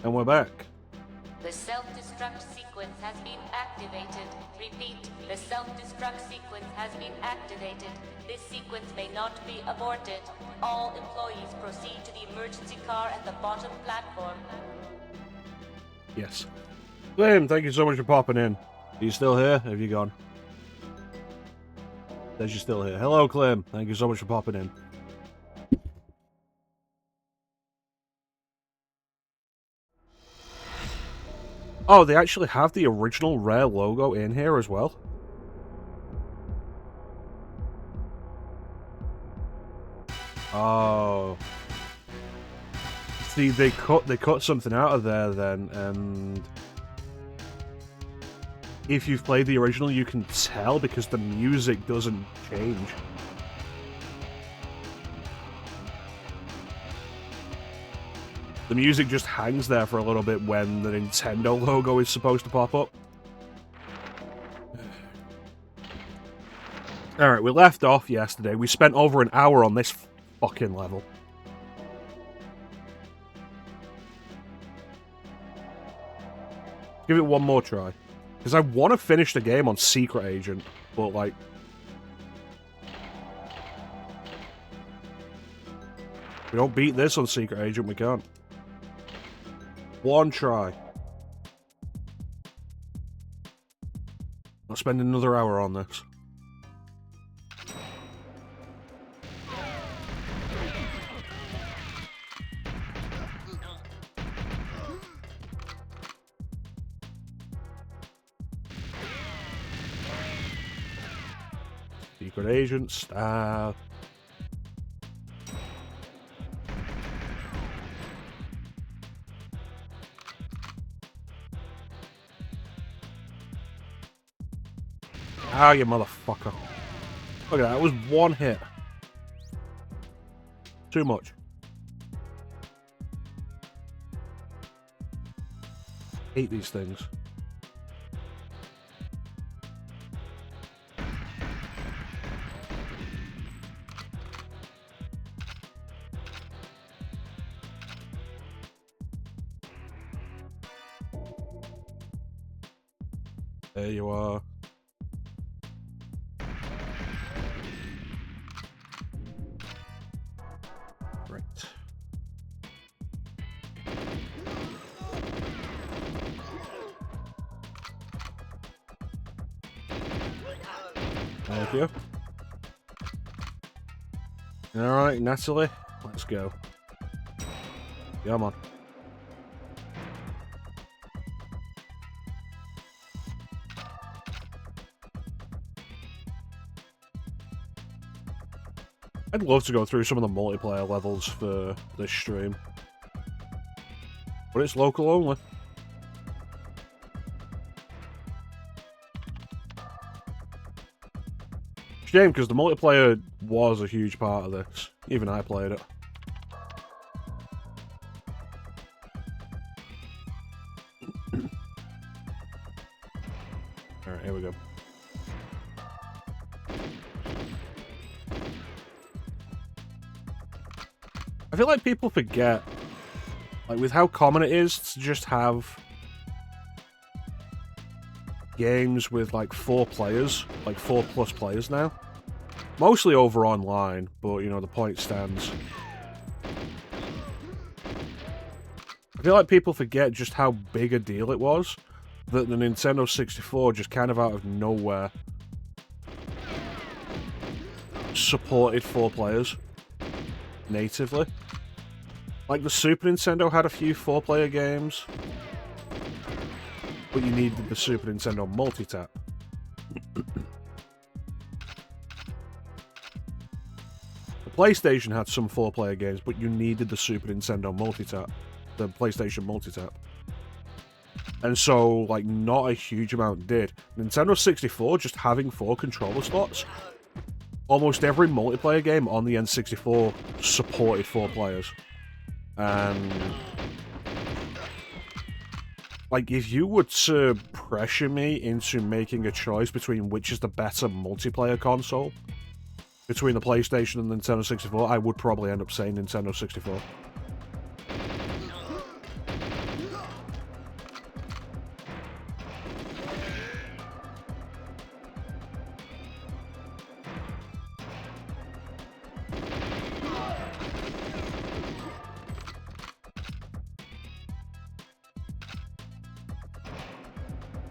And we're back. The self-destruct sequence has been activated. Repeat, the self-destruct sequence has been activated. This sequence may not be aborted. All employees proceed to the emergency car at the bottom platform. Yes. Clem, thank you so much for popping in. Are you still here? Have you gone? Says you're still here. Hello, Clem. Thank you so much for popping in. Oh, they actually have the original Rare logo in here as well. Oh. See, they cut something out of there then, and if you've played the original, you can tell because the music doesn't change. The music just hangs there for a little bit when the Nintendo logo is supposed to pop up. Alright, we left off yesterday. We spent over an hour on this fucking level. Give it one more try. Because I want to finish the game on Secret Agent, but like... if we don't beat this on Secret Agent, we can't. One try. I'll spend another hour on this. Secret Agent, stab. Ah, you motherfucker. Look at that, it was one hit. Too much. Hate these things. There you are. Right. Thank you. Alright, Natalie, let's go. Come on. I'd love to go through some of the multiplayer levels for this stream. But it's local only. Shame, because the multiplayer was a huge part of this. Even I played it. Alright, here we go. I feel like people forget, like, with how common it is to just have games with, like, 4 players, like 4+ players now. Mostly over online, but, you know, the point stands. I feel like people forget just how big a deal it was that the Nintendo 64 just kind of out of nowhere supported 4 players natively. Like, the Super Nintendo had a few 4-player games, but you needed the Super Nintendo multi-tap. The PlayStation had some 4-player games, but you needed the Super Nintendo multi-tap. The PlayStation multi-tap. And so, like, not a huge amount did. Nintendo 64 just having 4 controller slots. Almost every multiplayer game on the N64 supported 4 players. And like, if you were to pressure me into making a choice between which is the better multiplayer console, between the PlayStation and the Nintendo 64, I would probably end up saying Nintendo 64.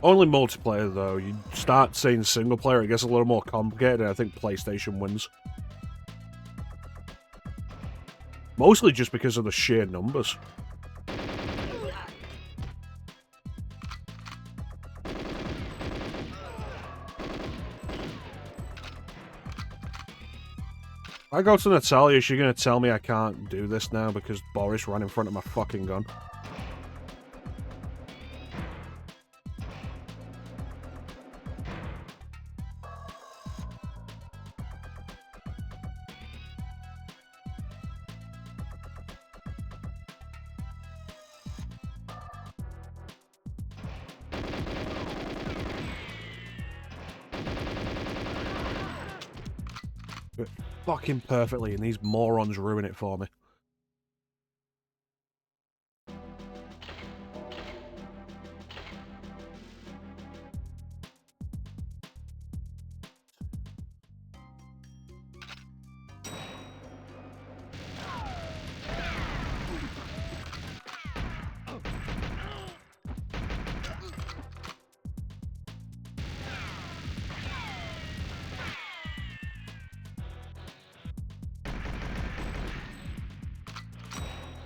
Only multiplayer, though. You start saying single player, it gets a little more complicated, and I think PlayStation wins. Mostly just because of the sheer numbers. I go to Natalia, she's gonna tell me I can't do this now because Boris ran in front of my fucking gun. Fucking perfectly, and these morons ruin it for me.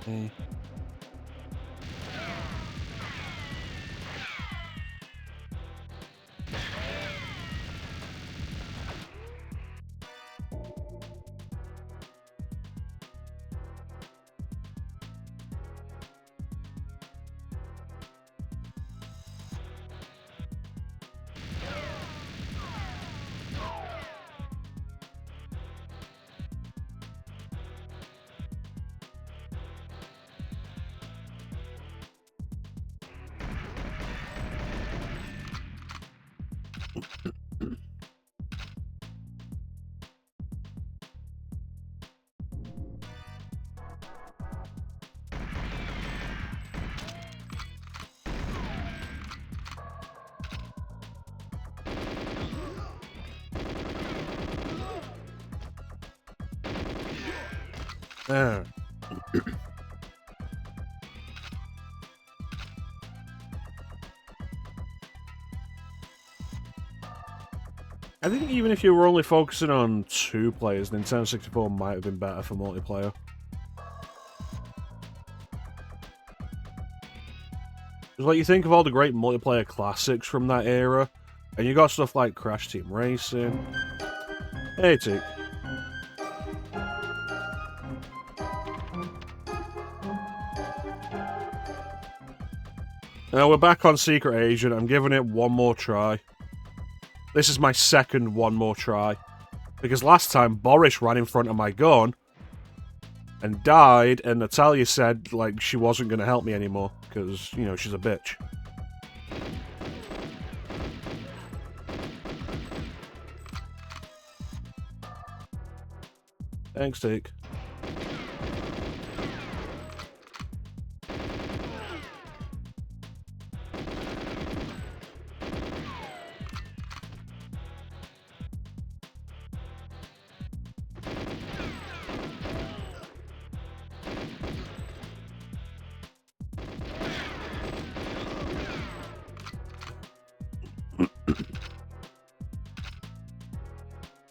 Okay. I think even if you were only focusing on 2 players, Nintendo 64 might have been better for multiplayer. It's like you think of all the great multiplayer classics from that era, and you got stuff like Crash Team Racing. Hey, T. Now we're back on Secret Agent. I'm giving it one more try. This is my second one more try. Because last time, Boris ran in front of my gun and died, and Natalia said, like, she wasn't going to help me anymore. Because, you know, she's a bitch. Thanks, Teak.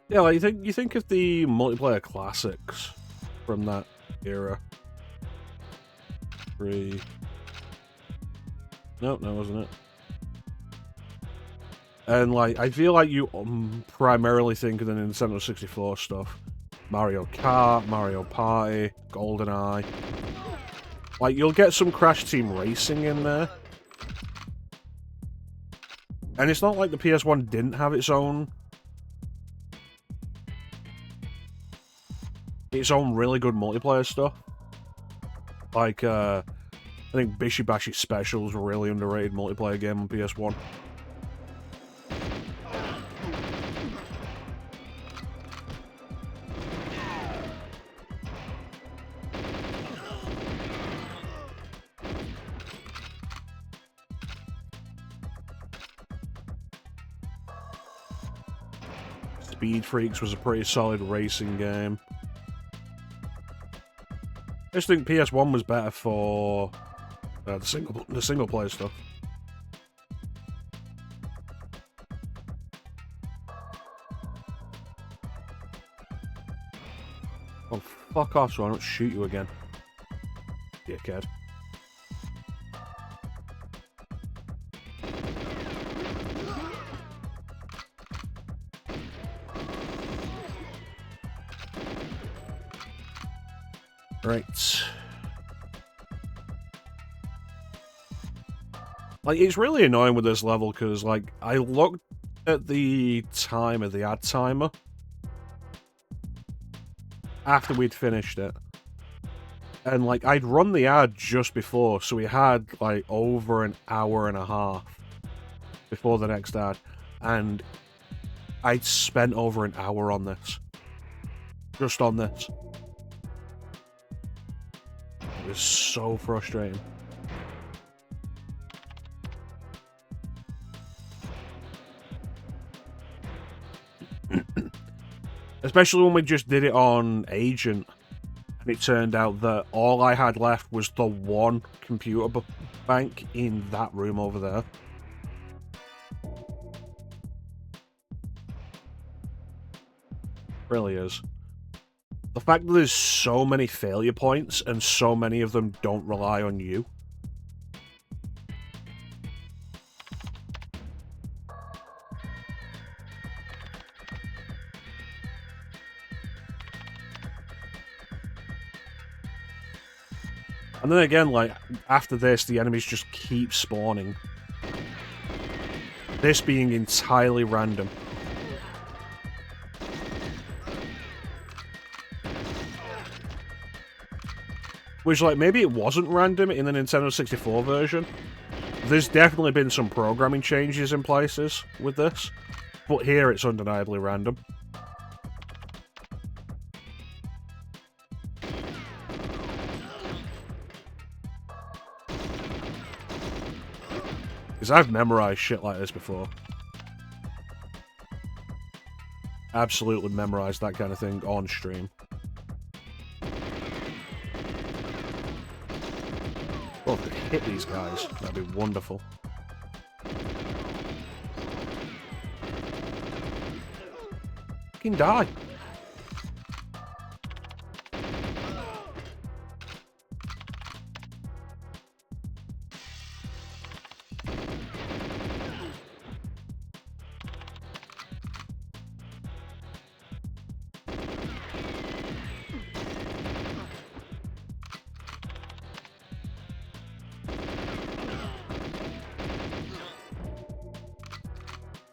Yeah, like you think of the multiplayer classics from that era. 3. Nope, that wasn't it. And like, I feel like you primarily think of the Nintendo 64 stuff. Mario Kart, Mario Party, GoldenEye. Like, you'll get some Crash Team Racing in there. And it's not like the PS1 didn't have its own really good multiplayer stuff. Like, I think Bishi Bashi Special is a really underrated multiplayer game on PS1. Speed Freaks was a pretty solid racing game. I just think PS1 was better for the single player stuff. Fuck off so I don't shoot you again. Dickhead. Right. Like, it's really annoying with this level, because, like, I looked at the timer, the ad timer, after we'd finished it. And, like, I'd run the ad just before, so we had, like, over an hour and a half before the next ad. And I'd spent over an hour on this. Just on this. It was so frustrating. Especially when we just did it on Agent. And it turned out that all I had left was the one computer bank in that room over there. Really is. The fact that there's so many failure points and so many of them don't rely on you. And then again, like, after this, the enemies just keep spawning. This being entirely random. Which, like, maybe it wasn't random in the Nintendo 64 version. There's definitely been some programming changes in places with this. But here it's undeniably random. Because I've memorized shit like this before. Absolutely memorized that kind of thing on stream. Oh, if I could hit these guys, that'd be wonderful. Fucking die.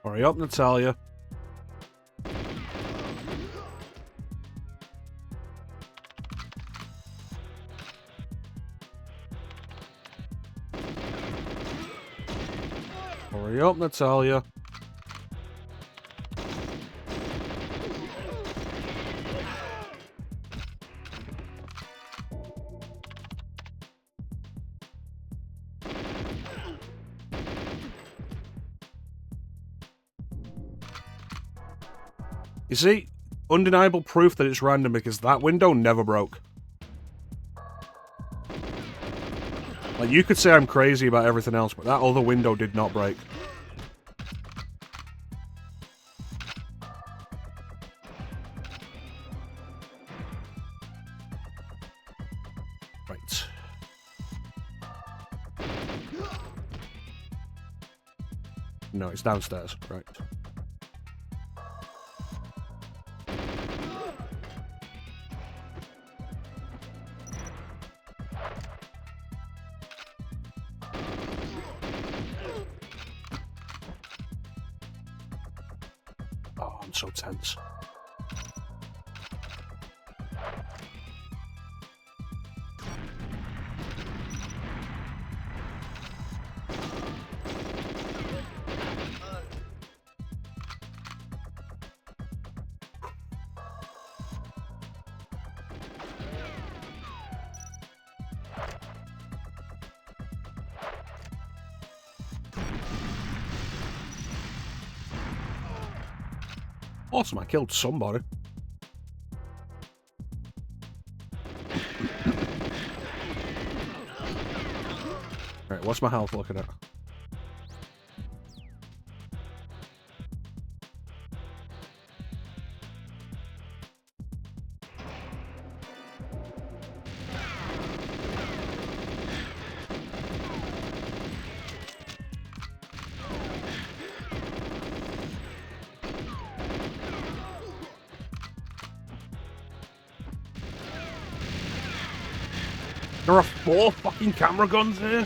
Hurry up, Natalia. Hurry up, Natalia. You see, undeniable proof that it's random because that window never broke. Like, you could say I'm crazy about everything else, but that other window did not break. Right. No, it's downstairs. Right. Oh, I'm so tense. Awesome, I killed somebody. Alright, what's my health looking at? There are 4 fucking camera guns here?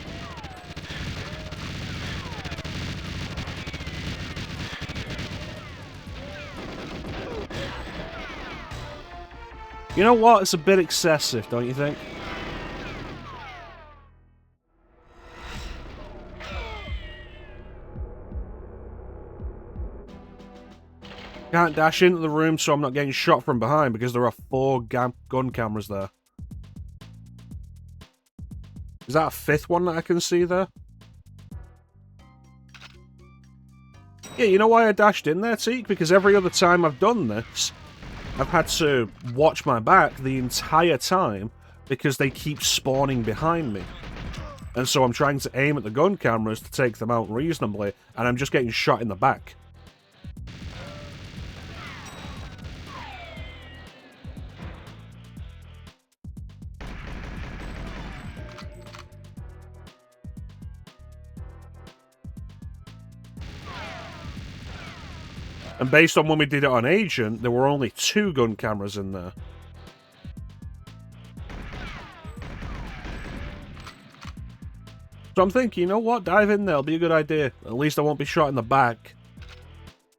You know what? It's a bit excessive, don't you think? Can't dash into the room so I'm not getting shot from behind because there are 4 gun cameras there. Is that a 5th one that I can see there? Yeah, you know why I dashed in there, Teak? Because every other time I've done this, I've had to watch my back the entire time because they keep spawning behind me. And so I'm trying to aim at the gun cameras to take them out reasonably, and I'm just getting shot in the back. And based on when we did it on Agent, there were only 2 gun cameras in there. So I'm thinking, you know what? Dive in there. It'll be a good idea. At least I won't be shot in the back.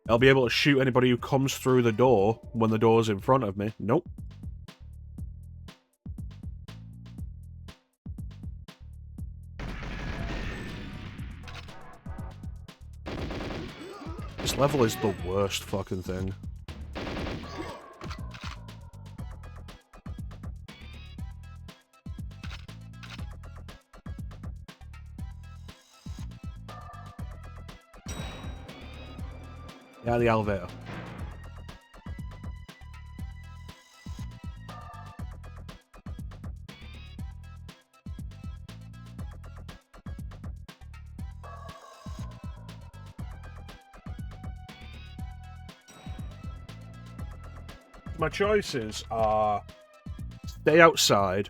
I'll be able to shoot anybody who comes through the door when the door's in front of me. Nope. This level is the worst fucking thing. Yeah, the elevator. My choices are stay outside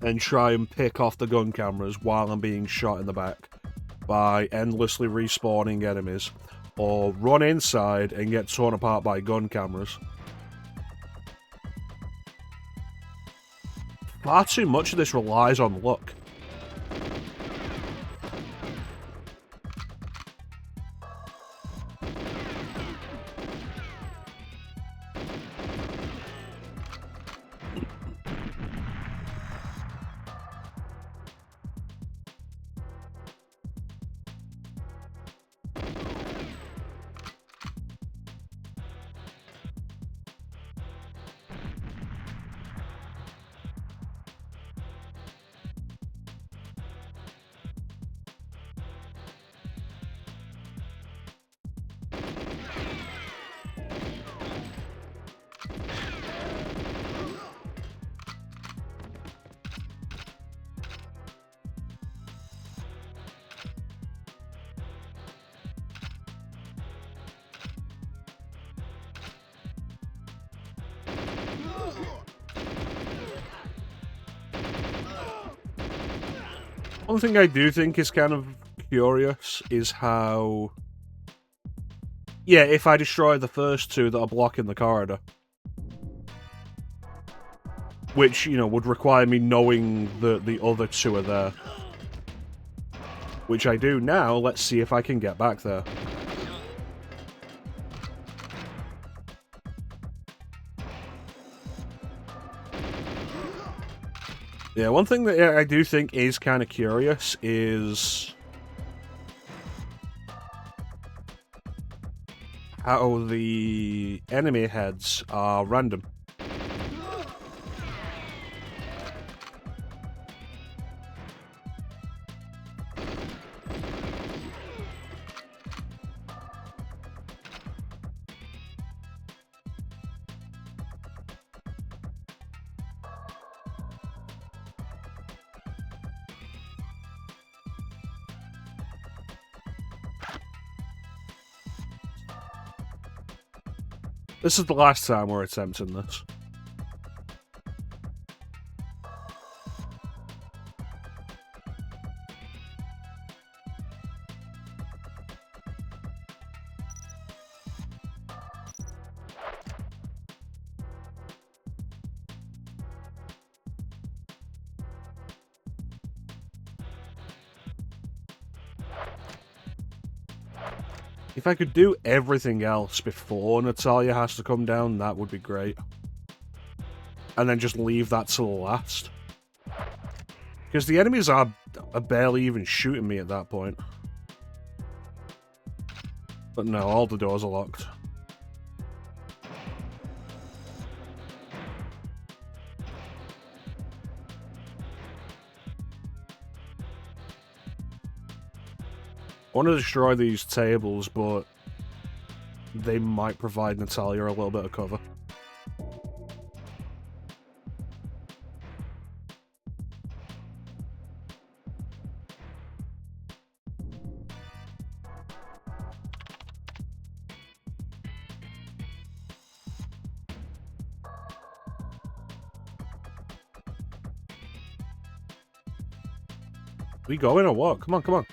and try and pick off the gun cameras while I'm being shot in the back by endlessly respawning enemies, or run inside and get torn apart by gun cameras. Far too much of this relies on luck. One thing I do think is kind of curious is how... Yeah, if I destroy the first 2 that are blocking the corridor. Which, you know, would require me knowing that the other 2 are there. Which I do now. Let's see if I can get back there. Yeah, one thing that I do think is kind of curious is how the enemy heads are random. This is the last time we're attempting this. If I could do everything else before Natalia has to come down, that would be great. And then just leave that till last. Because the enemies are barely even shooting me at that point. But no, all the doors are locked. I want to destroy these tables, but they might provide Natalia a little bit of cover. We going or what? Come on, come on.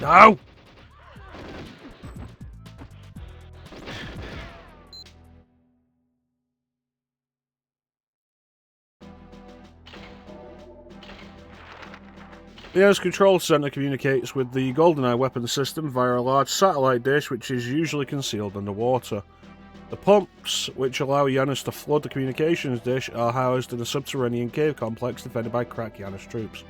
No! The Air's control center communicates with the GoldenEye weapon system via a large satellite dish which is usually concealed underwater. The pumps, which allow Yanis to flood the communications dish, are housed in a subterranean cave complex defended by crack Yanis troops.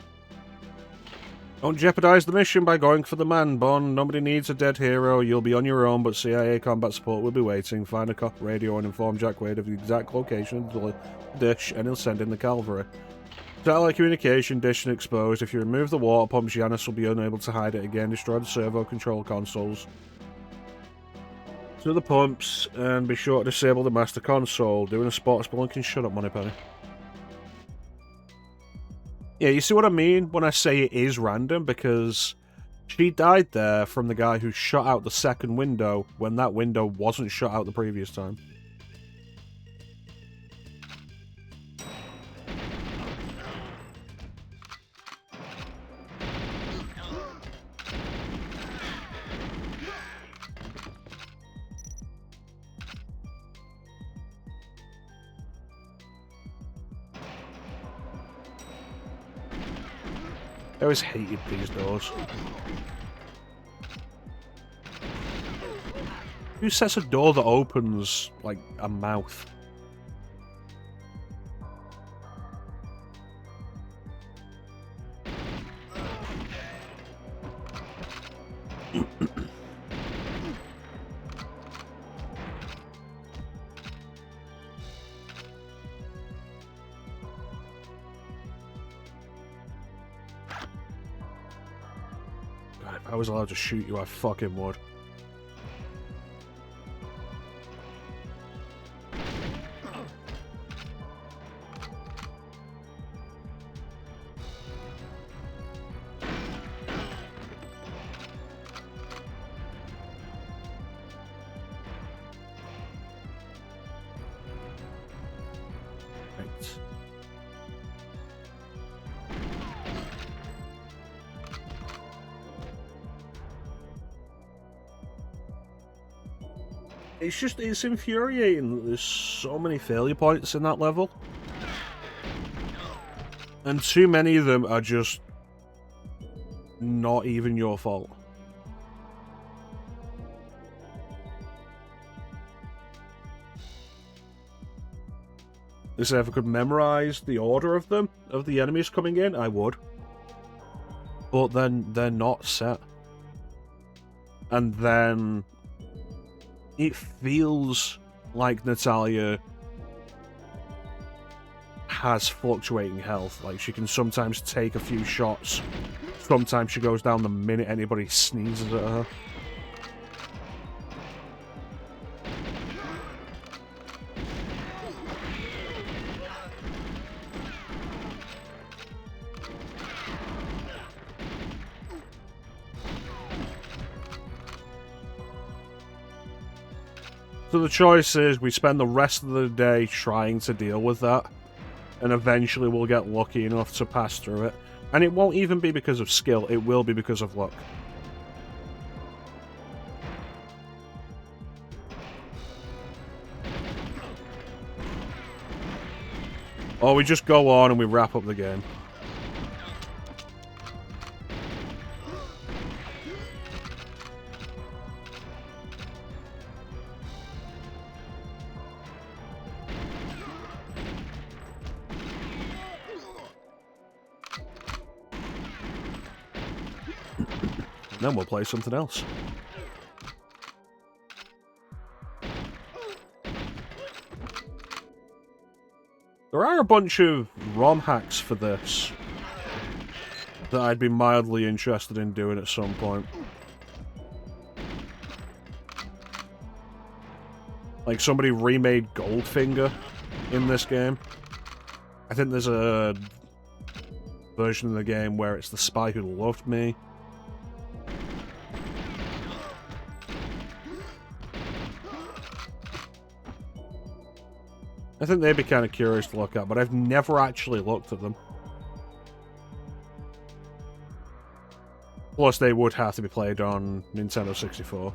Don't jeopardize the mission by going for the man, Bond. Nobody needs a dead hero. You'll be on your own, but CIA combat support will be waiting. Find a copper radio and inform Jack Wade of the exact location of the dish, and he'll send in the cavalry. Satellite communication dish is exposed. If you remove the water pumps, Yanis will be unable to hide it again. Destroy the servo control consoles to the pumps, and be sure to disable the master console. Doing a spot spelunking. Shut up, Moneypenny. Yeah, you see what I mean when I say it is random, because she died there from the guy who shot out the second window when that window wasn't shot out the previous time. I always hated these doors. Who sets a door that opens like a mouth? If I was allowed to shoot you, I fucking would. it's infuriating that there's so many failure points in that level. And too many of them are just not even your fault. They say if I could memorize the order of them, of the enemies coming in, I would. But then they're not set. And then it feels like Natalia has fluctuating health. Like, she can sometimes take a few shots. Sometimes she goes down the minute anybody sneezes at her. So the choice is we spend the rest of the day trying to deal with that, and eventually we'll get lucky enough to pass through it. And it won't even be because of skill, it will be because of luck. Or we just go on and we wrap up the game. Then we'll play something else. There are a bunch of ROM hacks for this that I'd be mildly interested in doing at some point. Like, somebody remade Goldfinger in this game. I think there's a version of the game where it's the spy who loved me. I think they'd be kind of curious to look at, but I've never actually looked at them. Plus, they would have to be played on Nintendo 64.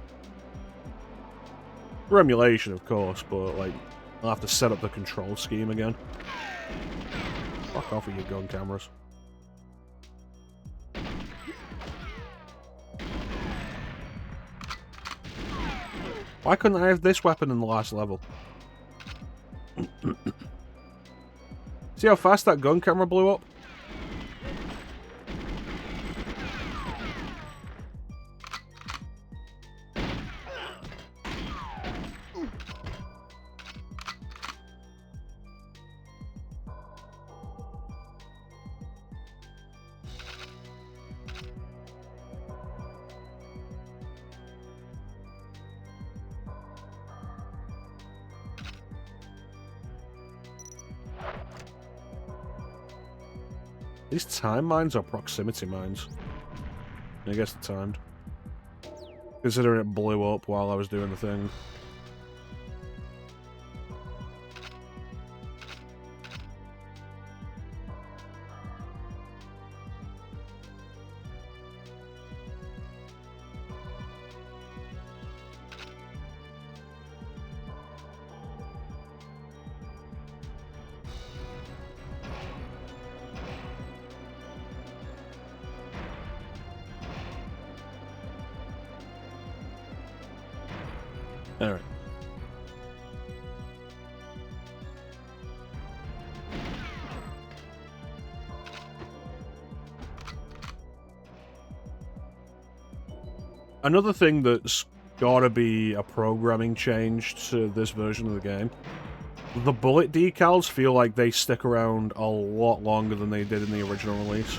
For emulation, of course, but, like, I'll have to set up the control scheme again. Fuck off with your gun cameras. Why couldn't I have this weapon in the last level? See how fast that gun camera blew up? These time mines or proximity mines? I guess the timed. Considering it blew up while I was doing the thing. Alright. Another thing that's gotta be a programming change to this version of the game. The bullet decals feel like they stick around a lot longer than they did in the original release.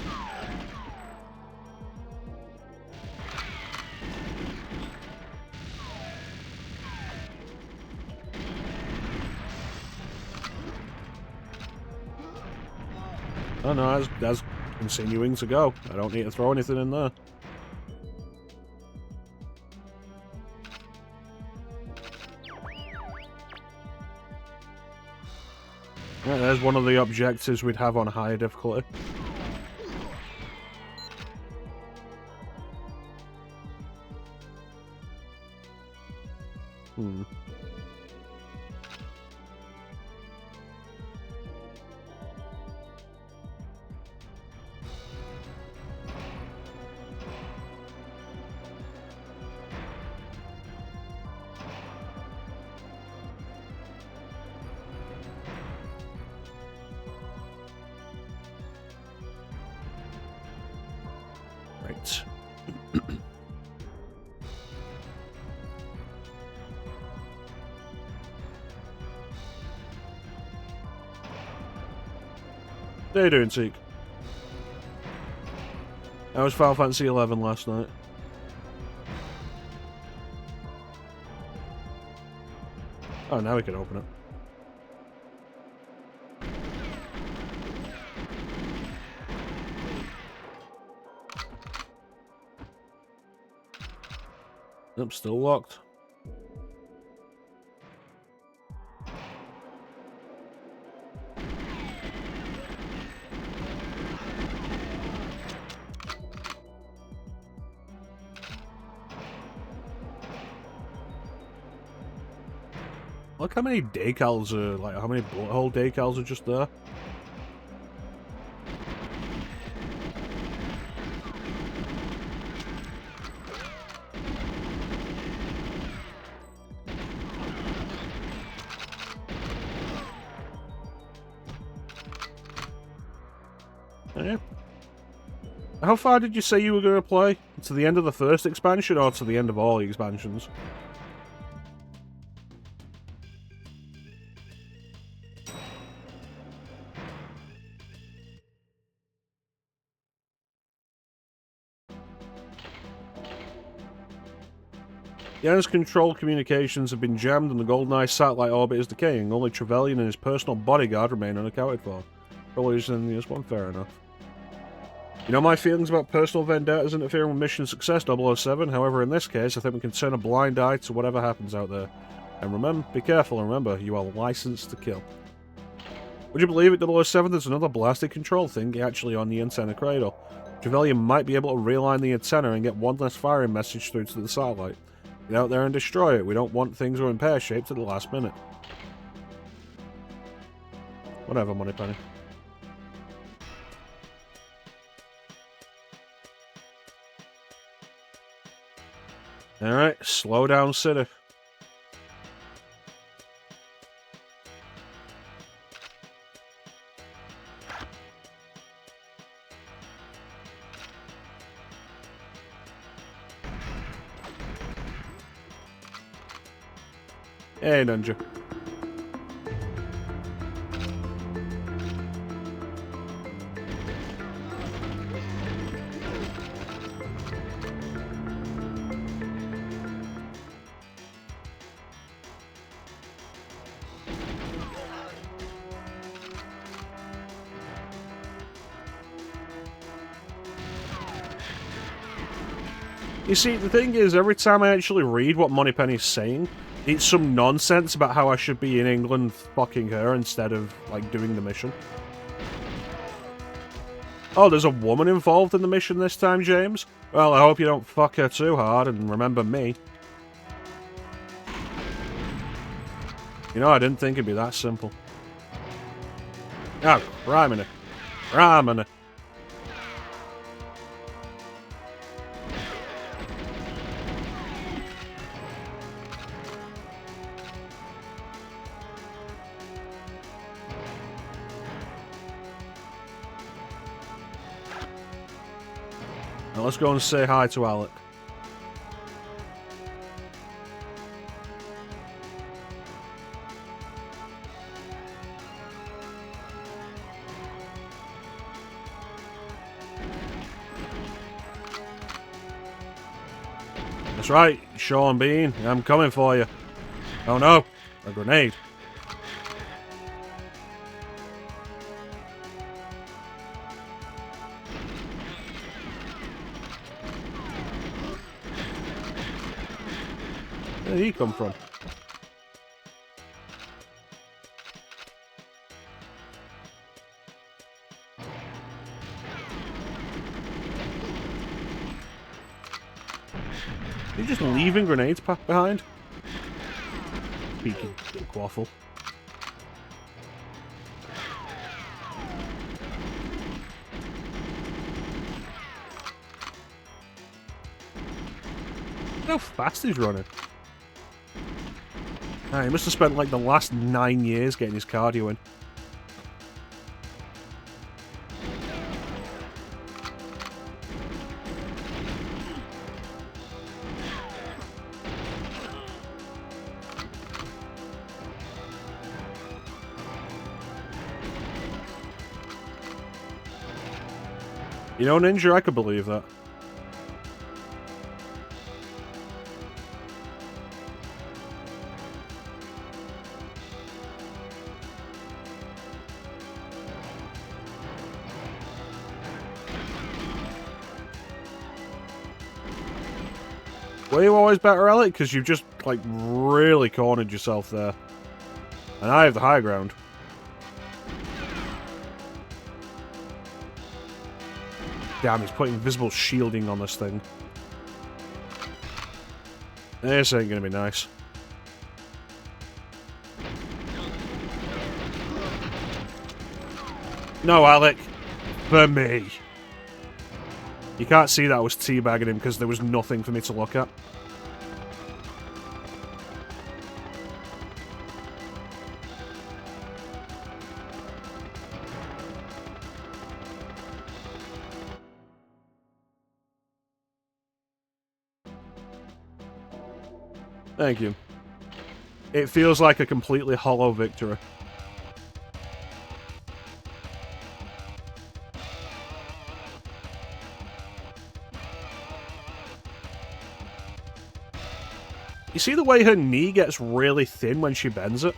Oh no, that's continuing to go. I don't need to throw anything in there. Yeah, there's one of the objectives we'd have on higher difficulty. Right. How you doing, Teak? I was Final Fantasy 11 last night. Oh, now we can open it. Nope, still locked. Look how many decals are, like, how many bullet hole decals are just there. Yeah. How far did you say you were going to play? To the end of the first expansion or to the end of all the expansions? Yan's control communications have been jammed and the GoldenEye satellite orbit is decaying. Only Trevelyan and his personal bodyguard remain unaccounted for. Probably using the S1, fair enough. You know my feelings about personal vendettas interfering with mission success, 007. However, in this case, I think we can turn a blind eye to whatever happens out there. And remember, be careful and remember, you are licensed to kill. Would you believe it, 007? There's another blasted control thing actually on the antenna cradle. Trevelyan might be able to realign the antenna and get one less firing message through to the satellite. Get out there and destroy it. We don't want things going pear-shaped at the last minute. Whatever, Moneypenny. Alright, slow down, City. Hey, Ninja. You see, the thing is, every time I actually read what Moneypenny's saying, it's some nonsense about how I should be in England fucking her instead of, like, doing the mission. Oh, there's a woman involved in the mission this time, James? Well, I hope you don't fuck her too hard and remember me. You know, I didn't think it'd be that simple. Oh, criminy. Criminy. Now let's go and say hi to Alec. That's right, Shaun Bean. I'm coming for you. Oh no, a grenade. Where did he come from? Are you just leaving grenades behind? Speaking quaffle. Look how fast he's running. Ah, he must have spent like the last 9 years getting his cardio in. You know, Ninja, I could believe that. Were you always better, Alec? Because you've just, like, really cornered yourself there. And I have the high ground. Damn, he's putting invisible shielding on this thing. This ain't gonna be nice. No, Alec. For me. You can't see that I was teabagging him because there was nothing for me to look at. Thank you. It feels like a completely hollow victory. You see the way her knee gets really thin when she bends it?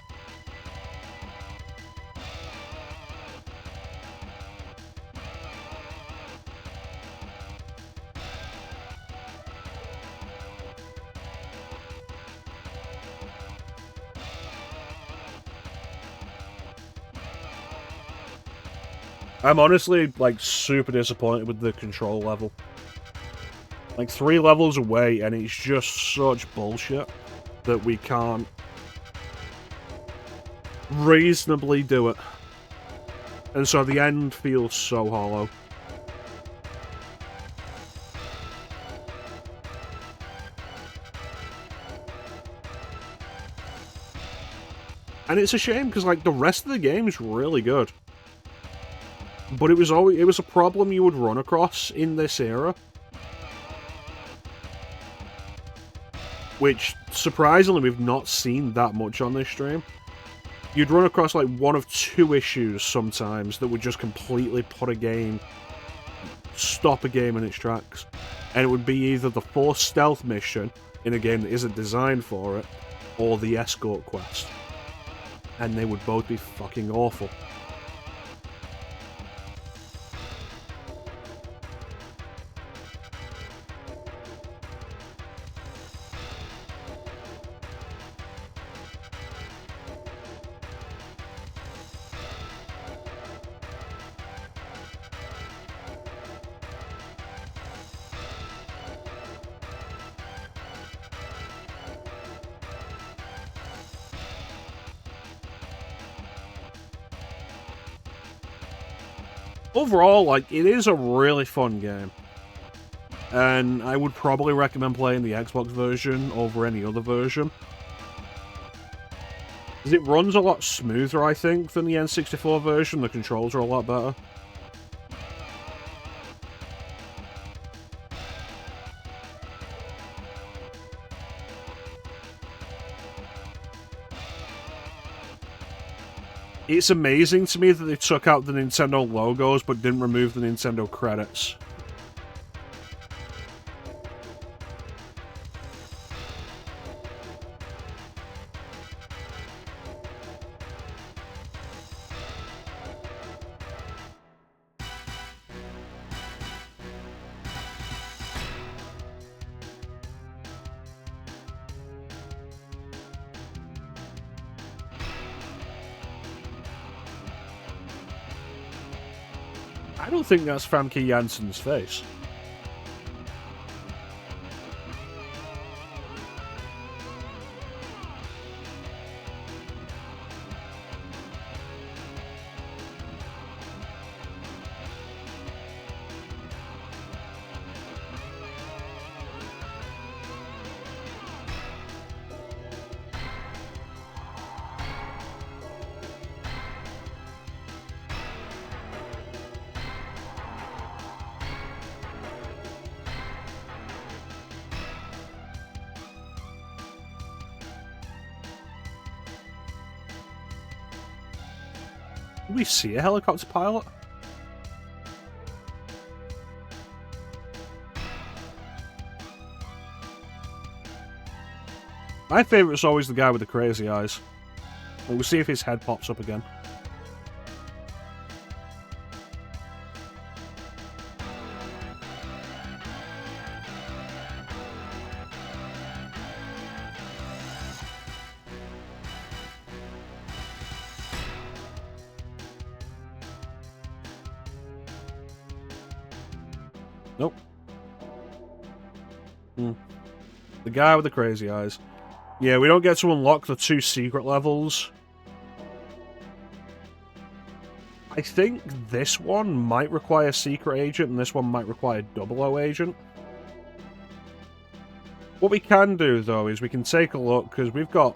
I'm honestly, like, super disappointed with the control level. Like, 3 levels away, and it's just such bullshit that we can't reasonably do it. And so the end feels so hollow. And it's a shame, because, like, the rest of the game is really good. But it was a problem you would run across in this era. Which, surprisingly, we've not seen that much on this stream. You'd run across, like, 1 of 2 issues sometimes that would just completely stop a game in its tracks. And it would be either the forced stealth mission in a game that isn't designed for it, or the escort quest. And they would both be fucking awful. Overall, like, it is a really fun game. And I would probably recommend playing the Xbox version over any other version. Because it runs a lot smoother, I think, than the N64 version. The controls are a lot better. It's amazing to me that they took out the Nintendo logos but didn't remove the Nintendo credits. I don't think that's Famke Janssen's face. Did we see a helicopter pilot? My favourite's always the guy with the crazy eyes. We'll see if his head pops up again. Nope. The guy with the crazy eyes. Yeah, we don't get to unlock the 2 secret levels. I think this one might require Secret Agent, and this one might require 00 Agent. What we can do, though, is we can take a look, because we've got...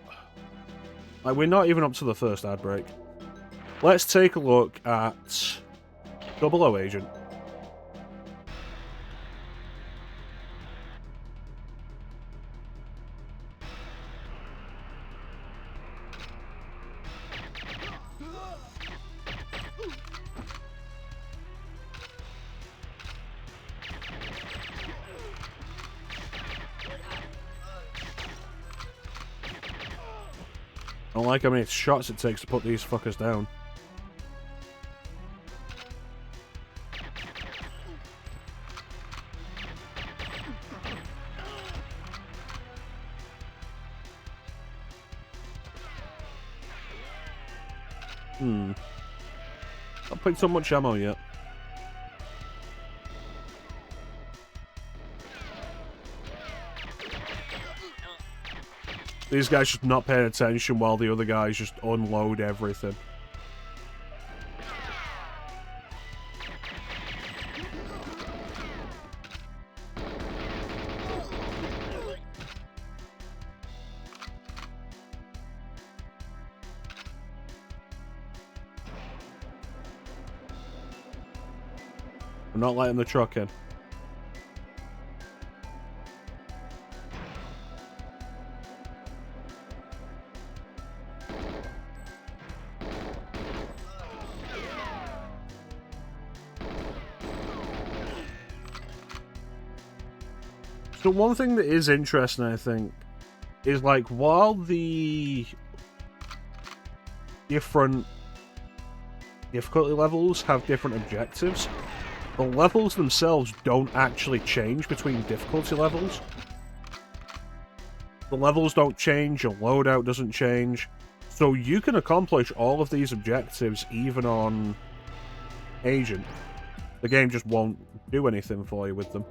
Like, we're not even up to the first ad break. Let's take a look at 00 Agent. I don't like how many shots it takes to put these fuckers down. Not picked up much ammo yet. These guys just not paying attention while the other guys just unload everything. I'm not letting the truck in. So one thing that is interesting, I think, is like while the different difficulty levels have different objectives, the levels themselves don't actually change between difficulty levels. The levels don't change, your loadout doesn't change, so you can accomplish all of these objectives even on Agent. The game just won't do anything for you with them.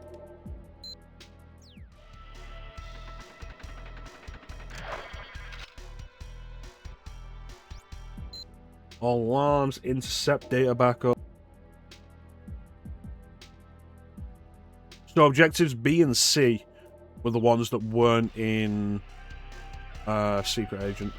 All alarms, intercept data backup. So objectives B and C were the ones that weren't in Secret Agent.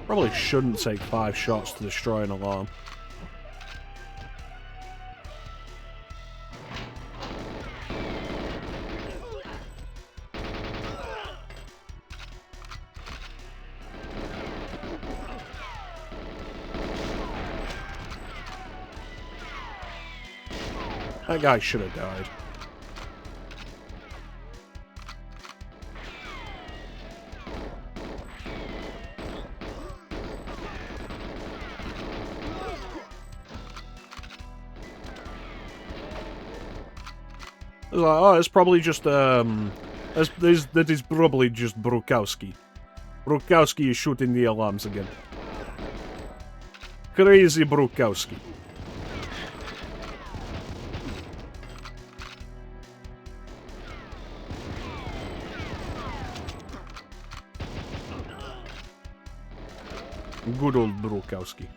Probably shouldn't take 5 shots to destroy an alarm. That guy should have died. I was like, oh, it's probably just, that is probably just Brukowski. Brukowski is shooting the alarms again. Crazy Brukowski. Good old Brukowski.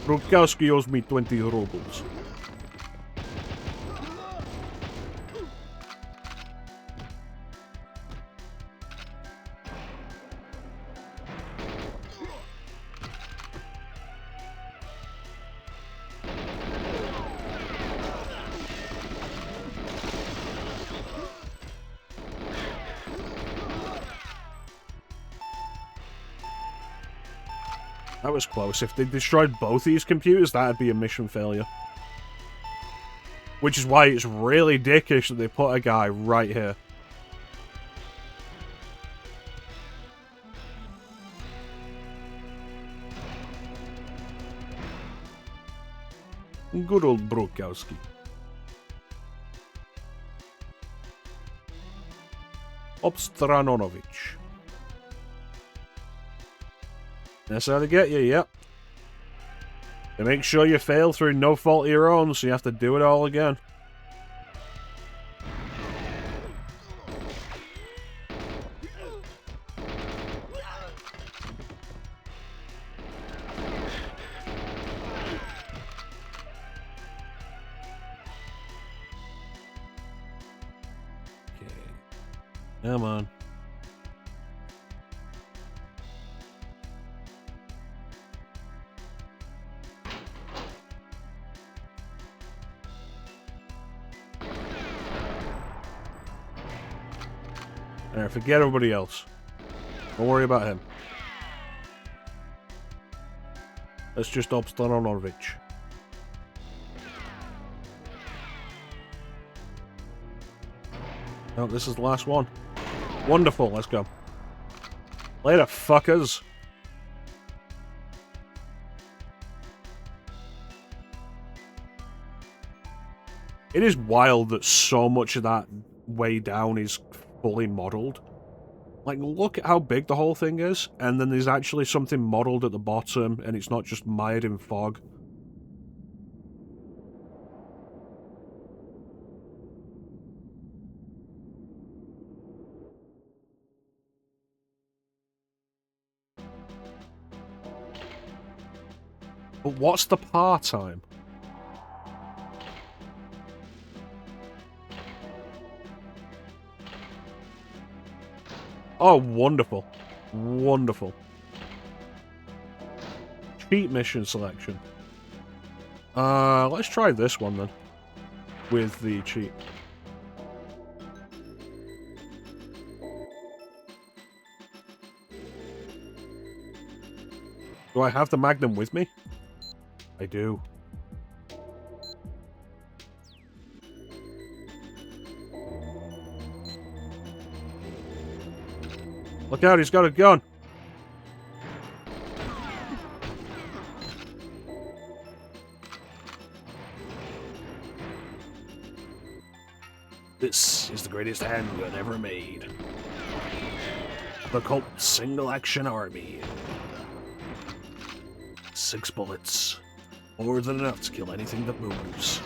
Brukowski owes me 20 rubles. That was close. If they destroyed both these computers, that'd be a mission failure. Which is why it's really dickish that they put a guy right here. Good old Brokowski. Obstranonovich. That's how they get you, yep. They make sure you fail through no fault of your own, so you have to do it all again. Come on. Alright, forget everybody else. Don't worry about him. Let's just Obstanonovich. Oh, this is the last one. Wonderful, let's go. Later, fuckers. It is wild that so much of that way down is fully modelled. Like, look at how big the whole thing is, and then there's actually something modelled at the bottom, and it's not just mired in fog. But what's the par time? Oh, wonderful. Wonderful. Cheat mission selection. Let's try this one then. With the cheat. Do I have the Magnum with me? I do. Look out, he's got a gun! This is the greatest handgun ever made. The Colt Single Action Army. 6 bullets. More than enough to kill anything that moves.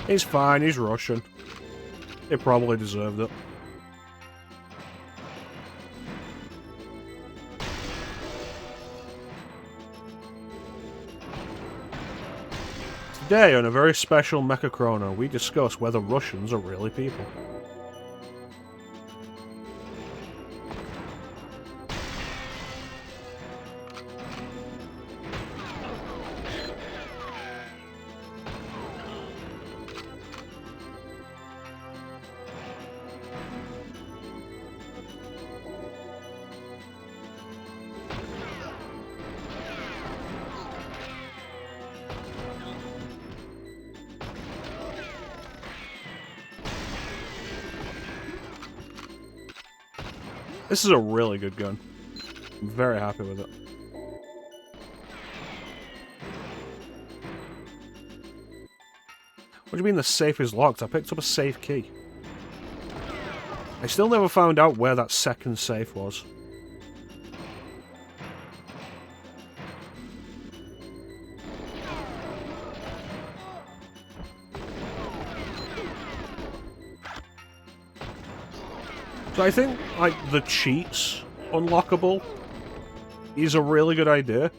He's fine, he's Russian. He probably deserved it. Today, on a very special mecha-chrono, we discuss whether Russians are really people. This is a really good gun. I'm very happy with it. What do you mean the safe is locked? I picked up a safe key. I still never found out where that second safe was. So I think, like, the cheats unlockable is a really good idea.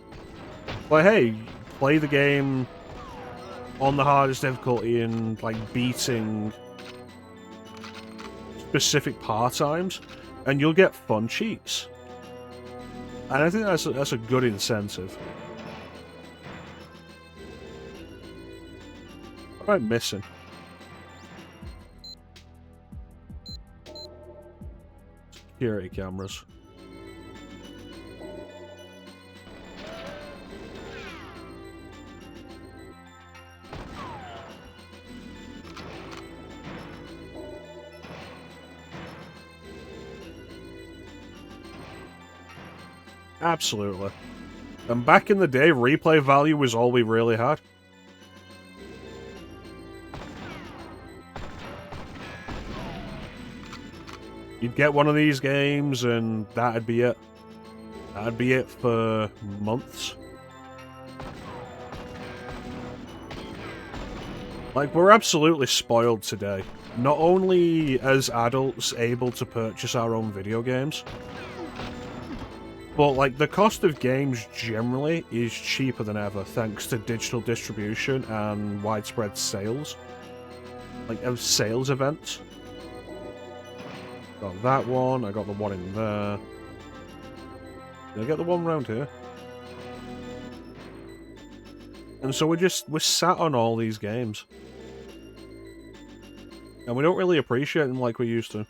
But hey, play the game on the hardest difficulty and, like, beating specific par times, and you'll get fun cheats. And I think that's a good incentive. What am I missing? Security cameras. Absolutely. And back in the day, replay value was all we really had. You'd get one of these games and that'd be it. That'd be it for months. Like, we're absolutely spoiled today. Not only as adults able to purchase our own video games, but, like, the cost of games generally is cheaper than ever thanks to digital distribution and widespread sales. Like, sales events. Got that one, I got the one in there. Did I get the one around here? And so we're sat on all these games. And we don't really appreciate them like we used to.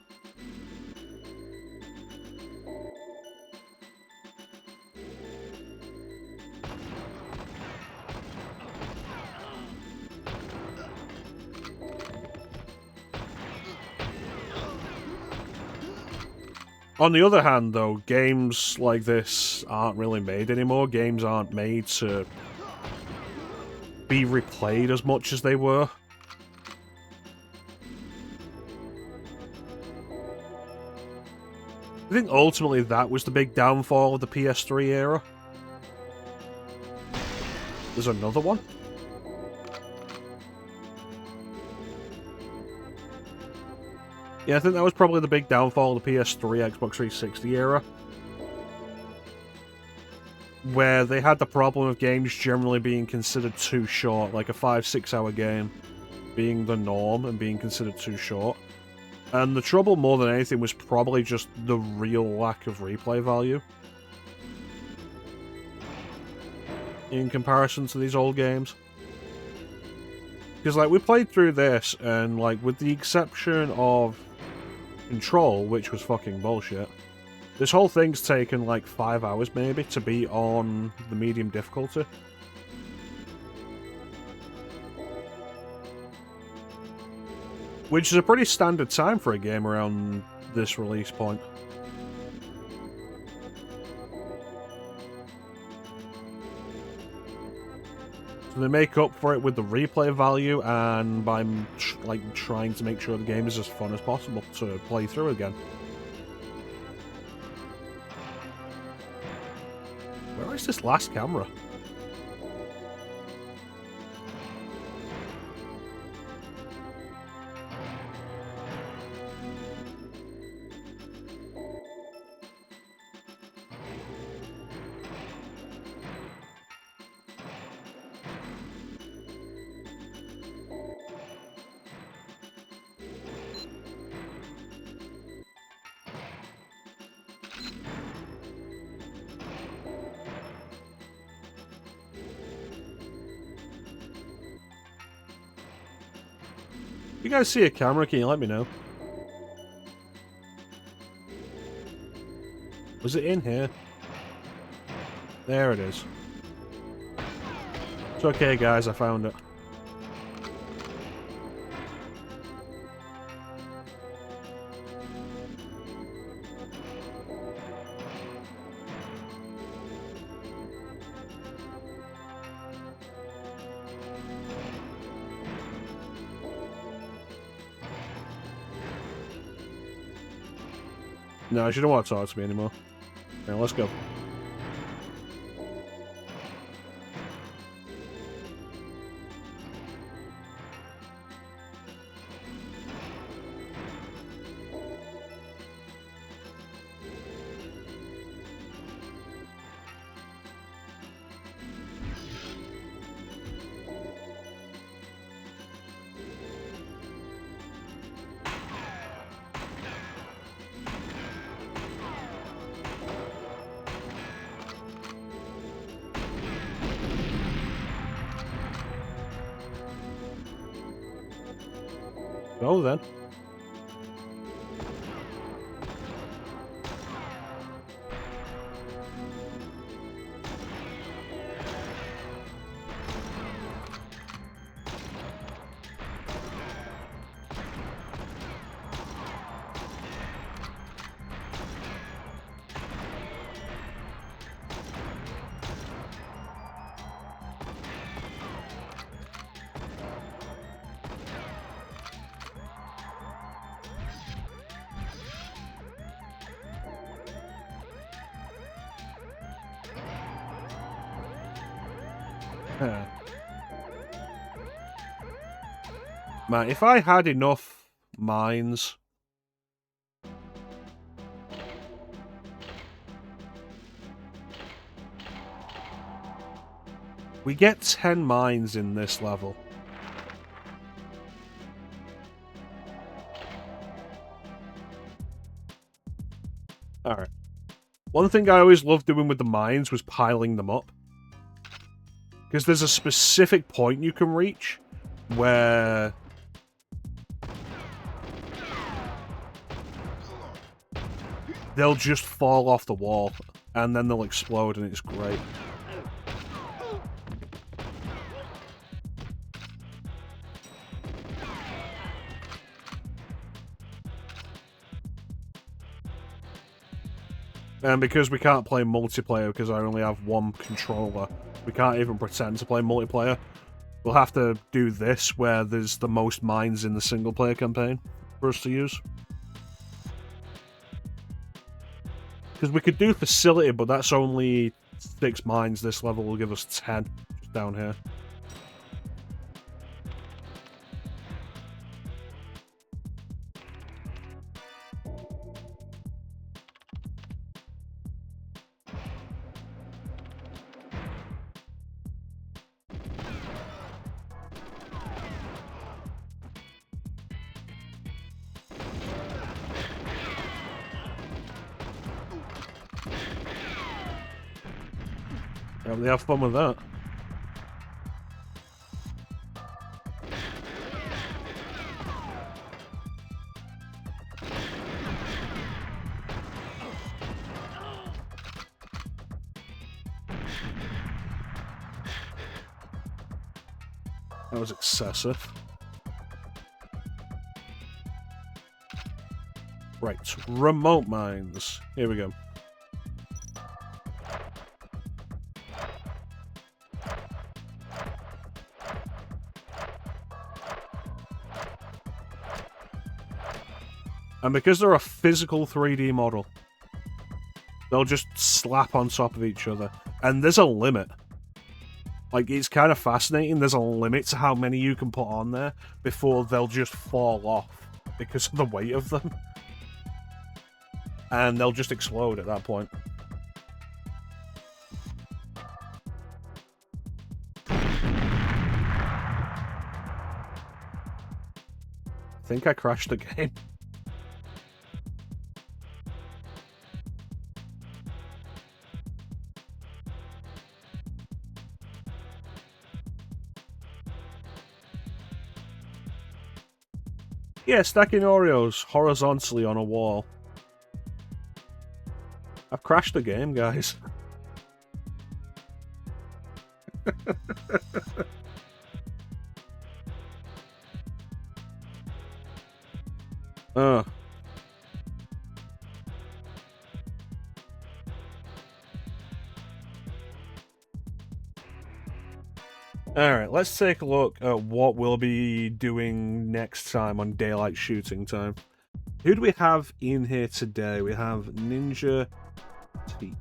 On the other hand, though, games like this aren't really made anymore. Games aren't made to be replayed as much as they were. I think ultimately that was the big downfall of the PS3 era. There's another one? Yeah, I think that was probably the big downfall of the PS3, Xbox 360 era. Where they had the problem of games generally being considered too short, like a 5-6 hour game being the norm and being considered too short. And the trouble more than anything was probably just the real lack of replay value in comparison to these old games. Because, like, we played through this, and, like, with the exception of Control, which was fucking bullshit, this whole thing's taken, like, 5 hours, maybe, to be on the medium difficulty. Which is a pretty standard time for a game around this release point. So they make up for it with the replay value and by trying to make sure the game is as fun as possible to play through again. Where is this last camera? If you guys see a camera, can you let me know? Was it in here? There it is. It's okay, guys, I found it. No, she don't want to talk to me anymore. Now, let's go. Go then. Man, if I had enough mines... We get 10 mines in this level. Alright. One thing I always loved doing with the mines was piling them up. Because there's a specific point you can reach where... they'll just fall off the wall, and then they'll explode, and it's great. And because we can't play multiplayer because I only have one controller, we can't even pretend to play multiplayer. We'll have to do this where there's the most mines in the single-player campaign for us to use. Because we could do facility, but that's only 6 mines. This level will give us 10 just down here. They have fun with that. That was excessive. Right, remote mines. Here we go. And because they're a physical 3D model, they'll just slap on top of each other. And there's a limit. Like, it's kind of fascinating. There's a limit to how many you can put on there before they'll just fall off because of the weight of them. And they'll just explode at that point. I think I crashed the game. Yeah, stacking Oreos horizontally on a wall. I've crashed the game, guys. Alright, let's take a look at what we'll be doing next time on Daylight Shooting Time. Who do we have in here today? We have Ninja T.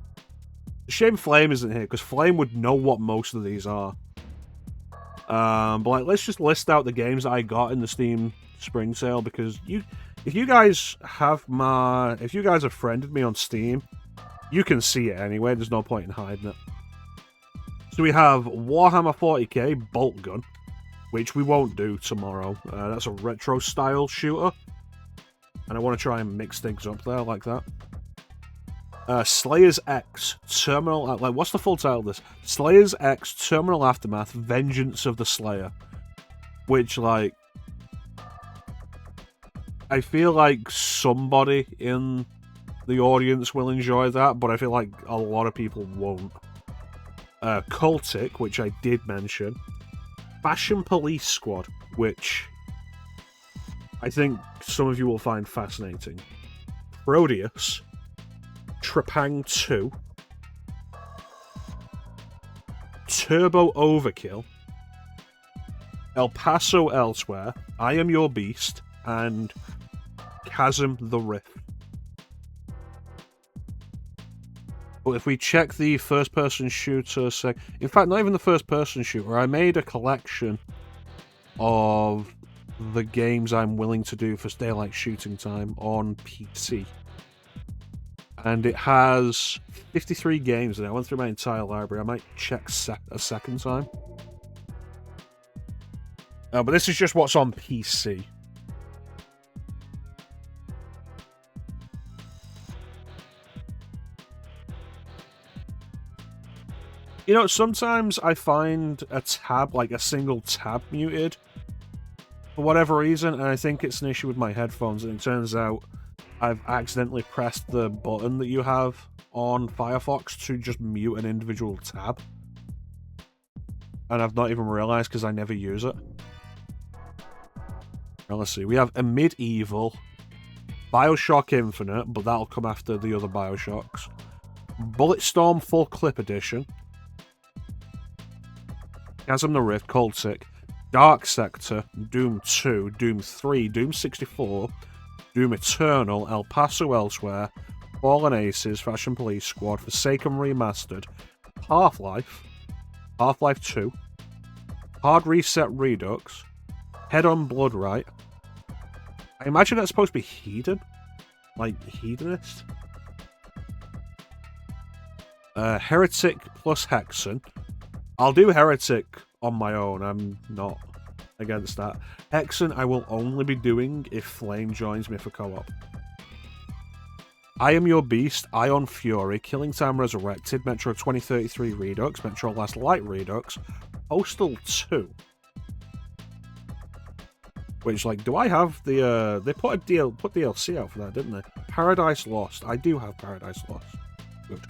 Shame Flame isn't here, because Flame would know what most of these are. But like, let's just list out the games that I got in the Steam Spring Sale, because if you guys have friended me on Steam, you can see it anyway, there's no point in hiding it. So we have Warhammer 40k Bolt Gun, which we won't do tomorrow. That's a retro-style shooter. And I want to try and mix things up there like that. Slayers X Terminal... like, what's the full title of this? Slayers X Terminal Aftermath Vengeance of the Slayer. Which, like... I feel like somebody in the audience will enjoy that, but I feel like a lot of people won't. Cultic, which I did mention. Fashion Police Squad, which I think some of you will find fascinating. Proteus. Trepang 2. Turbo Overkill. El Paso Elsewhere. I Am Your Beast. And Chasm the Rift. But if we check the first-person shooter in fact, not even the first-person shooter. I made a collection of the games I'm willing to do for daylight shooting time on PC. And it has 53 games in it. I went through my entire library. I might check a second time. But this is just what's on PC. You know, sometimes I find a tab, like a single tab, muted for whatever reason, and I think it's an issue with my headphones, and it turns out I've accidentally pressed the button that you have on Firefox to just mute an individual tab. And I've not even realised because I never use it. Now, let's see. We have a Medieval, Bioshock Infinite, but that'll come after the other Bioshocks. Bulletstorm Full Clip Edition. Chasm the Rift, Cultic, Dark Sector, Doom 2, Doom 3, Doom 64, Doom Eternal, El Paso Elsewhere, Fallen Aces, Fashion Police Squad, Forsaken Remastered, Half-Life, Half-Life 2, Hard Reset Redux, Head-On Bloodright. I imagine that's supposed to be Hedon? Like, Hedonist? Heretic plus Hexen. I'll do Heretic on my own, I'm not against that. Hexen I will only be doing if Flame joins me for co-op. I Am Your Beast, Ion Fury, Killing Time Resurrected, Metro 2033 Redux, Metro Last Light Redux, Postal 2. Which, like, do I have the, they put DLC out for that, didn't they? Paradise Lost. I do have Paradise Lost. Good.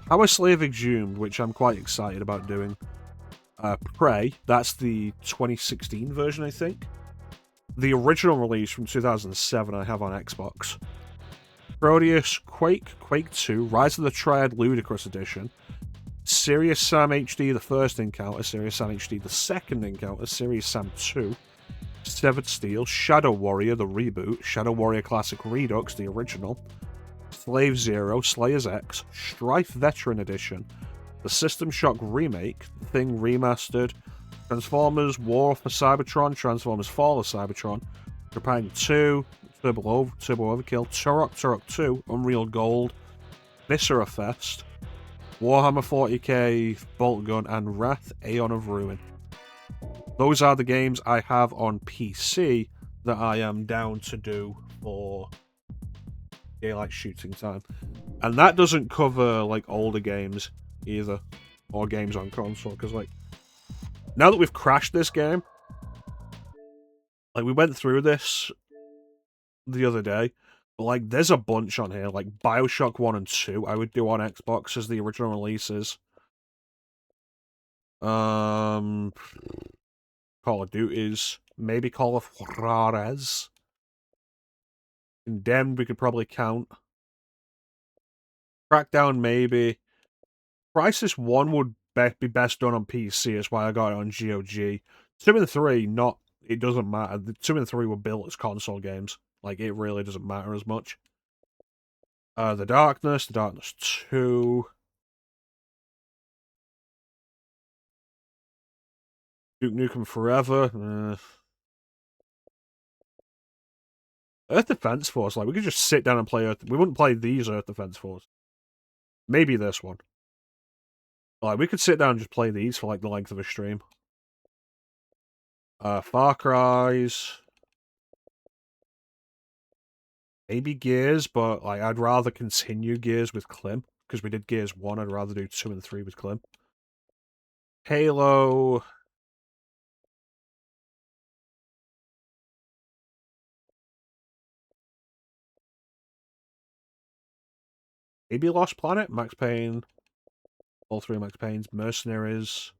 Power Slave Exhumed, which I'm quite excited about doing. Prey, that's the 2016 version, I think. The original release from 2007 I have on Xbox. Proteus, Quake, Quake 2, Rise of the Triad Ludicrous Edition. Serious Sam HD, the first encounter. Serious Sam HD, the second encounter. Serious Sam 2. Severed Steel, Shadow Warrior, the reboot. Shadow Warrior Classic Redux, the original. Slave Zero, Slayers X, Strife Veteran Edition, the System Shock Remake, The Thing Remastered, Transformers War for Cybertron, Transformers Fall of Cybertron, Japan 2, Turbo Overkill, Turok 2, Unreal Gold, Viscera Fest, Warhammer 40k, Bolt Gun, and Wrath, Aeon of Ruin. Those are the games I have on PC that I am down to do for daylight shooting time. And that doesn't cover, like, older games either, or games on console, because, like, now that we've crashed this game, like, we went through this the other day, but, like, there's a bunch on here, like Bioshock 1 and 2 I would do on Xbox as the original releases. Call of Duty's, maybe Call of Juarez. Condemned we could probably count. Crackdown maybe. Crisis 1 would be best done on PC, that's why I got it on GOG. 2 and 3, it doesn't matter. The 2 and 3 were built as console games. Like, it really doesn't matter as much. The Darkness 2. Duke Nukem Forever. Earth Defense Force, like, we could just sit down and play Earth. We wouldn't play these Earth Defense Force. Maybe this one. Like, we could sit down and just play these for, like, the length of a stream. Far Cry's. Maybe Gears, but, like, I'd rather continue Gears with Klim, because we did Gears 1, I'd rather do 2 and 3 with Klim. Halo. maybe Lost Planet, Max Payne, all 3 Max Paynes, Mercenaries.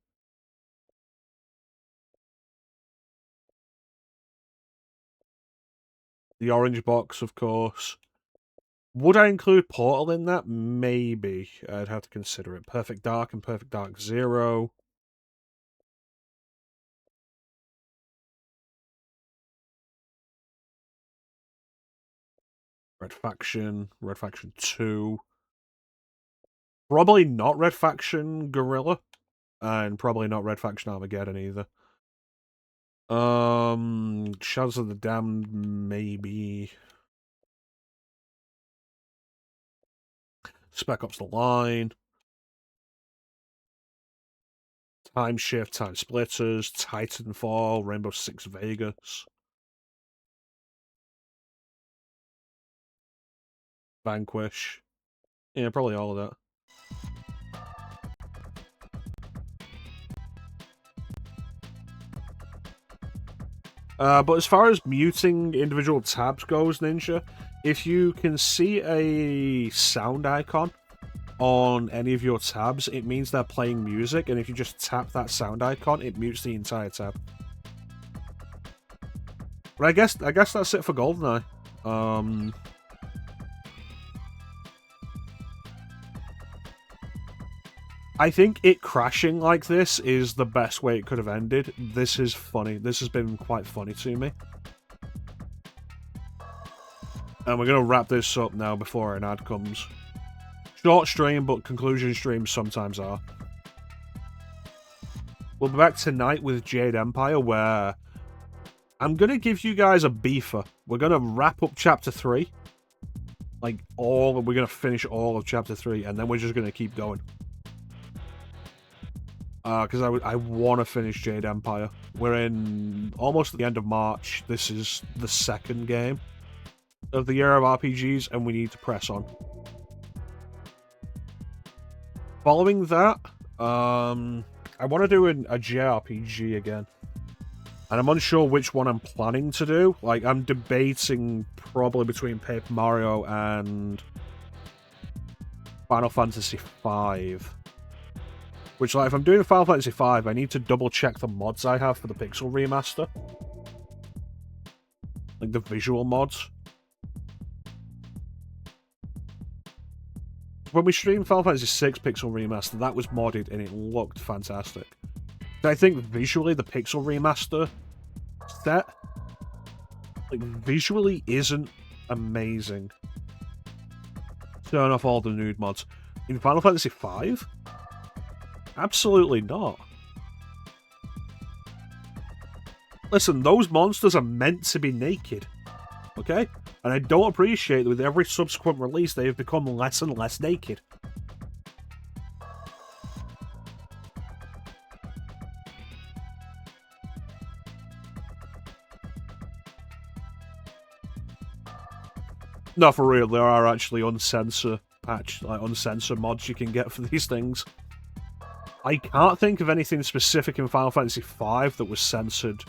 The Orange Box, of course. Would I include Portal in that? Maybe. I'd have to consider it. Perfect Dark and Perfect Dark Zero. Red Faction 2. Probably not Red Faction Guerrilla. And probably not Red Faction Armageddon either. Shadows of the Damned, maybe. Spec Ops The Line. Time Shift, Time Splitters, Titanfall, Rainbow Six Vegas. Vanquish. Yeah, probably all of that. But as far as muting individual tabs goes, Ninja, if you can see a sound icon on any of your tabs, it means they're playing music, and if you just tap that sound icon, it mutes the entire tab. But I guess that's it for GoldenEye. I think it crashing like this is the best way it could have ended. This is funny. This has been quite funny to me. And we're going to wrap this up now before an ad comes. Short stream, but conclusion streams sometimes are. We'll be back tonight with Jade Empire, where I'm going to give you guys a beefer. We're going to wrap up Chapter 3. We're going to finish all of Chapter 3, and then we're just going to keep going. Because I want to finish Jade Empire. We're in almost at the end of March. This is the second game of the year of RPGs, and we need to press on. Following that, I want to do a JRPG again. And I'm unsure which one I'm planning to do. Like, I'm debating probably between Paper Mario and Final Fantasy V. Which, like, if I'm doing Final Fantasy V, I need to double-check the mods I have for the Pixel Remaster. Like, the visual mods. When we streamed Final Fantasy VI Pixel Remaster, that was modded, and it looked fantastic. I think visually, the Pixel Remaster set, like, visually isn't amazing. Turn off all the nude mods. In Final Fantasy V? Absolutely not. Listen, those monsters are meant to be naked. Okay? And I don't appreciate that with every subsequent release they have become less and less naked. No, for real, there are actually uncensored mods you can get for these things. I can't think of anything specific in Final Fantasy V that was censored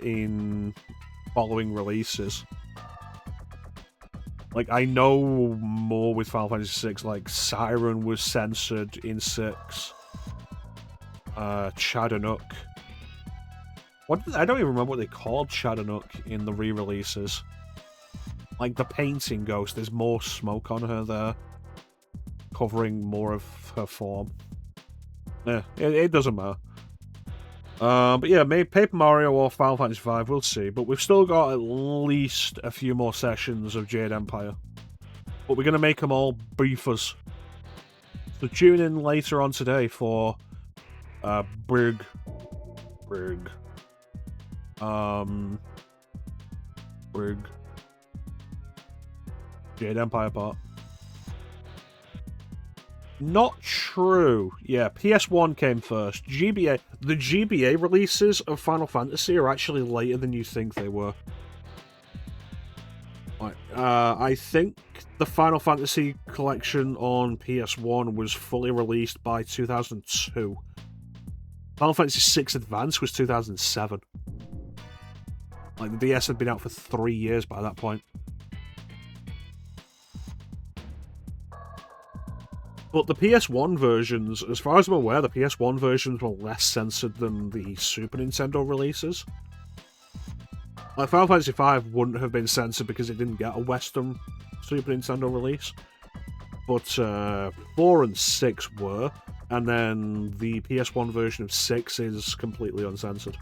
in following releases. Like, I know more with Final Fantasy VI, like, Siren was censored in 6. Chadanook. I don't even remember what they called Chadanook in the re-releases. Like, the painting ghost, there's more smoke on her there, covering more of her form. Yeah, it doesn't matter. But yeah, maybe Paper Mario or Final Fantasy V, we'll see. But we've still got at least a few more sessions of Jade Empire. But we're going to make them all beefers. So tune in later on today for Brig. Jade Empire part. Not true. Yeah, PS1 came first. GBA. The GBA releases of Final Fantasy are actually later than you think they were. Right, I think the Final Fantasy collection on PS1 was fully released by 2002. Final Fantasy VI Advance was 2007. Like, the DS had been out for 3 years by that point. But the PS1 versions, as far as I'm aware, the PS1 versions were less censored than the Super Nintendo releases. Like, Final Fantasy V wouldn't have been censored because it didn't get a Western Super Nintendo release. But 4 and 6 were, and then the PS1 version of 6 is completely uncensored.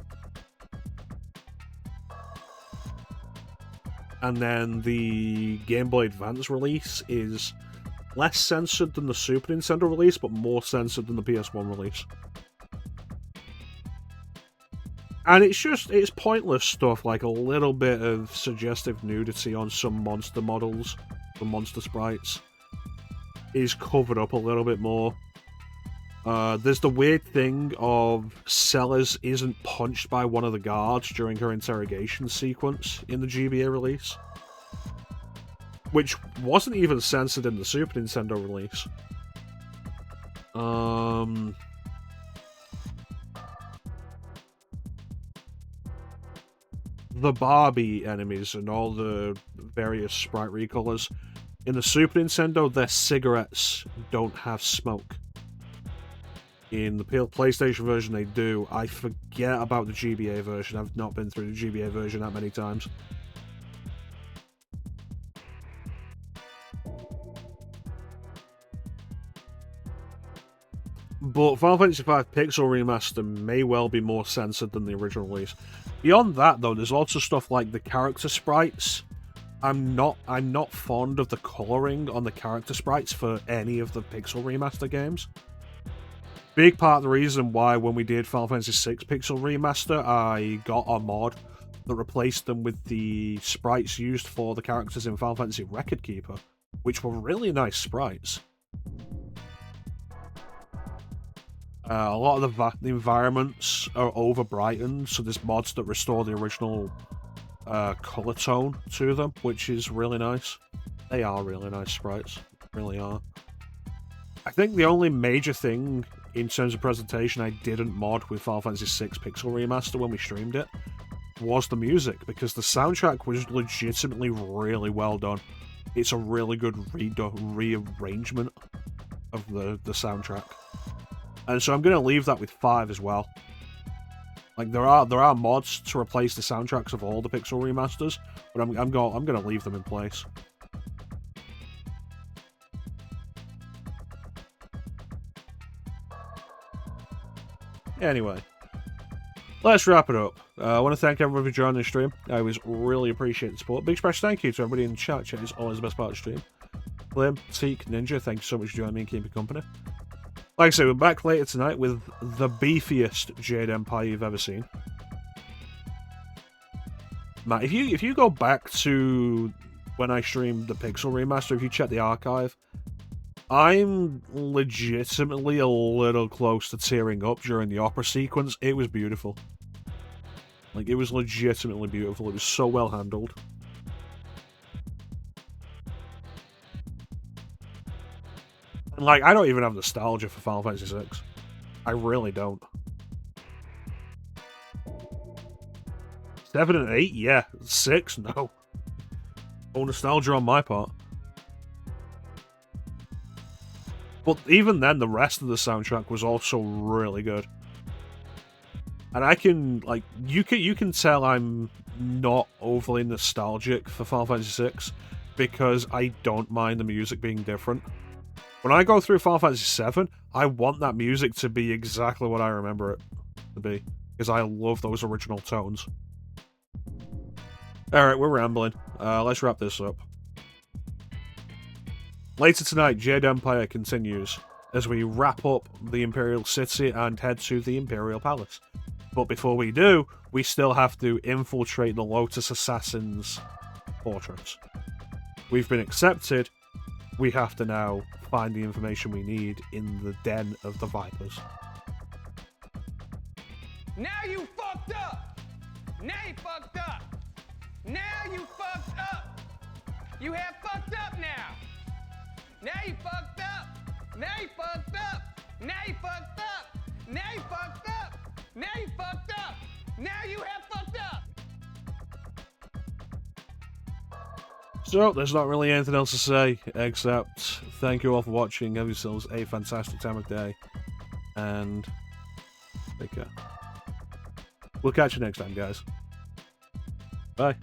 And then the Game Boy Advance release is less censored than the Super Nintendo release, but more censored than the PS1 release. And it's pointless stuff, like a little bit of suggestive nudity on some monster models, the monster sprites, is covered up a little bit more. There's the weird thing of Sellers isn't punched by one of the guards during her interrogation sequence in the GBA release, which wasn't even censored in the Super Nintendo release. The Barbie enemies and all the various sprite recolors in the Super Nintendo, their cigarettes don't have smoke. In the PlayStation version, they do. I forget about the GBA version. I've not been through the GBA version that many times. But Final Fantasy V Pixel Remaster may well be more censored than the original release. Beyond that, though, there's also stuff like the character sprites. I'm not fond of the colouring on the character sprites for any of the Pixel Remaster games. Big part of the reason why when we did Final Fantasy VI Pixel Remaster, I got a mod that replaced them with the sprites used for the characters in Final Fantasy Record Keeper, which were really nice sprites. A lot of the environments are over-brightened, so there's mods that restore the original colour tone to them, which is really nice. They are really nice sprites, really are. I think the only major thing in terms of presentation I didn't mod with Final Fantasy VI Pixel Remaster when we streamed it was the music, because the soundtrack was legitimately really well done. It's a really good rearrangement of the soundtrack. And so I'm going to leave that with 5 as well. Like, there are mods to replace the soundtracks of all the Pixel remasters, but I'm going to leave them in place. Anyway, let's wrap it up. I want to thank everyone for joining the stream. I always really appreciate the support. Big special thank you to everybody in the chat. Chat is always the best part of the stream. Blim, Teak, Ninja, thank you so much for joining me and keeping company. Like I say, we're back later tonight with the beefiest Jade Empire you've ever seen. Matt, if you go back to when I streamed the Pixel Remaster, if you check the archive, I'm legitimately a little close to tearing up during the opera sequence. It was beautiful. Like, it was legitimately beautiful. It was so well handled. And, like, I don't even have nostalgia for Final Fantasy VI. I really don't. 7 and 8? Yeah. 6? No. No nostalgia on my part. But even then, the rest of the soundtrack was also really good. And I can, like, you can tell I'm not overly nostalgic for Final Fantasy VI because I don't mind the music being different. When I go through Final Fantasy VII, I want that music to be exactly what I remember it to be, because I love those original tones. Alright, we're rambling. Let's wrap this up. Later tonight, Jade Empire continues as we wrap up the Imperial City and head to the Imperial Palace. But before we do, we still have to infiltrate the Lotus Assassin's fortress. We've been accepted. We have to now find the information we need in the Den of the Vipers. Now you fucked up! Now you fucked up! Now you fucked up! You have fucked up now! Now you fucked up! Now you fucked up! Now you fucked up! Now you fucked up! Now you fucked up! Now you have fucked up! So, there's not really anything else to say, except Thank you all for watching. Have yourselves a fantastic time of day. And take care. We'll catch you next time, guys. Bye.